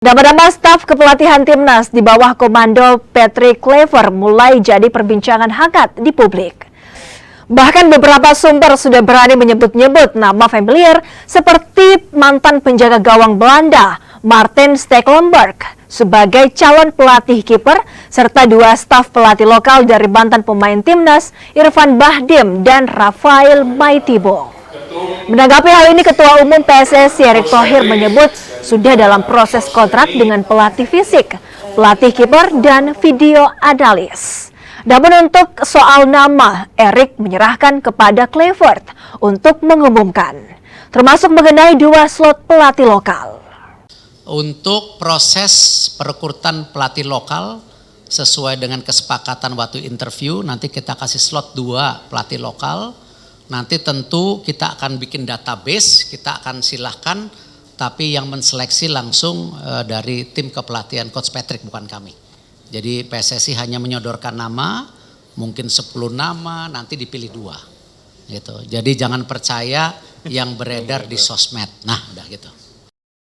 Nama-nama staf kepelatihan timnas di bawah komando Patrick Kluivert mulai jadi perbincangan hangat di publik. Bahkan beberapa sumber sudah berani menyebut-nyebut nama familiar seperti mantan penjaga gawang Belanda, Maarten Stekelenburg, sebagai calon pelatih kiper, serta dua staf pelatih lokal dari mantan pemain timnas, Irfan Bahdim dan Rafael Maitibo. Menanggapi hal ini, Ketua Umum PSSI Erick Thohir menyebut sudah dalam proses kontrak dengan pelatih fisik, pelatih kiper, dan video analis. Namun untuk soal nama, Erick menyerahkan kepada Kluivert untuk mengumumkan, termasuk mengenai dua slot pelatih lokal. Untuk proses perekrutan pelatih lokal, sesuai dengan kesepakatan waktu interview, nanti kita kasih slot 2 pelatih lokal. Nanti tentu kita akan bikin database, kita akan silahkan, tapi yang menseleksi langsung dari tim kepelatihan Coach Patrick, bukan kami. Jadi PSSI hanya menyodorkan nama, mungkin 10 nama, nanti dipilih 2. Gitu. Jadi jangan percaya yang beredar di sosmed. Nah, udah gitu.